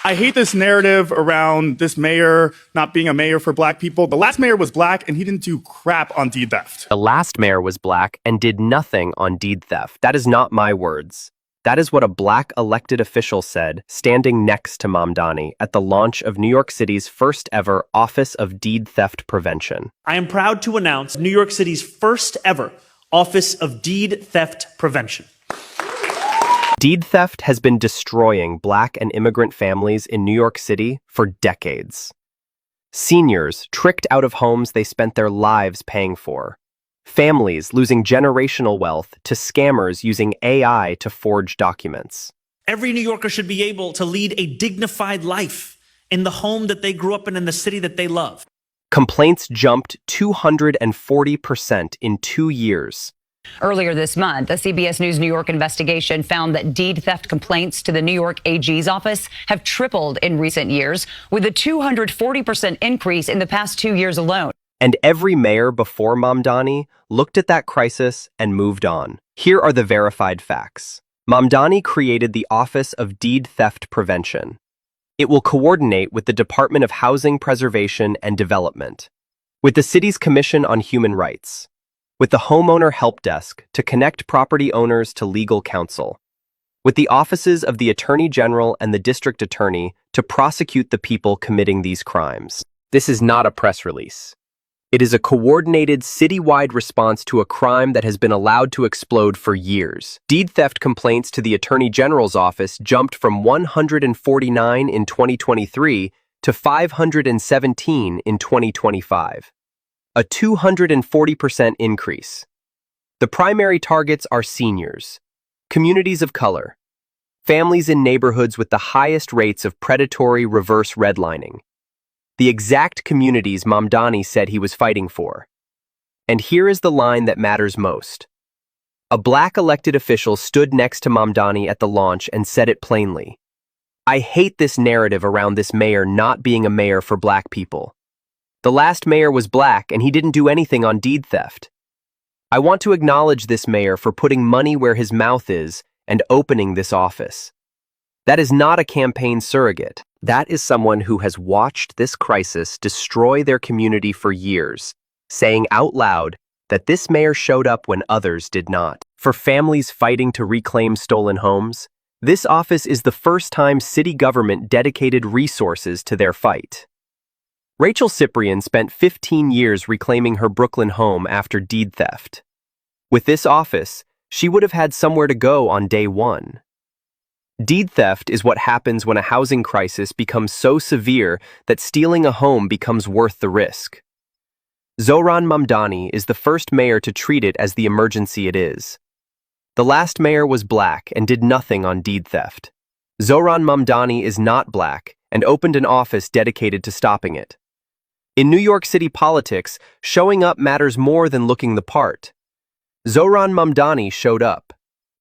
I hate this narrative around this mayor not being a mayor for black people. The last mayor was black and he didn't do crap on deed theft. The last mayor was black and did nothing on deed theft. That is not my words. That is what a black elected official said, standing next to Mamdani at the launch of New York City's first ever Office of Deed Theft Prevention. I am proud to announce New York City's first ever Office of Deed Theft Prevention. Deed theft has been destroying black and immigrant families in New York City for decades. Seniors tricked out of homes they spent their lives paying for. Families losing generational wealth to scammers using AI to forge documents. Every New Yorker should be able to lead a dignified life in the home that they grew up in and the city that they love. Complaints jumped 240% in 2 years. Earlier this month, a CBS News New York investigation found that deed theft complaints to the New York AG's office have tripled in recent years, with a 240% increase in the past 2 years alone. And every mayor before Mamdani looked at that crisis and moved on. Here are the verified facts. Mamdani created the Office of Deed Theft Prevention. It will coordinate with the Department of Housing Preservation and Development, with the city's Commission on Human Rights, with the Homeowner Help Desk to connect property owners to legal counsel, with the offices of the Attorney General and the District Attorney to prosecute the people committing these crimes. This is not a press release. It is a coordinated citywide response to a crime that has been allowed to explode for years. Deed theft complaints to the Attorney General's office jumped from 149 in 2023 to 517 in 2025. A 240% increase. The primary targets are seniors, communities of color, families in neighborhoods with the highest rates of predatory reverse redlining. The exact communities Mamdani said he was fighting for. And here is the line that matters most. A black elected official stood next to Mamdani at the launch and said it plainly. I hate this narrative around this mayor not being a mayor for black people. The last mayor was black and he didn't do anything on deed theft. I want to acknowledge this mayor for putting money where his mouth is and opening this office. That is not a campaign surrogate. That is someone who has watched this crisis destroy their community for years, saying out loud that this mayor showed up when others did not. For families fighting to reclaim stolen homes, this office is the first time city government dedicated resources to their fight. Rachel Cyprian spent 15 years reclaiming her Brooklyn home after deed theft. With this office, she would have had somewhere to go on day one. Deed theft is what happens when a housing crisis becomes so severe that stealing a home becomes worth the risk. Zohran Mamdani is the first mayor to treat it as the emergency it is. The last mayor was black and did nothing on deed theft. Zohran Mamdani is not black and opened an office dedicated to stopping it. In New York City politics, showing up matters more than looking the part. Zohran Mamdani showed up.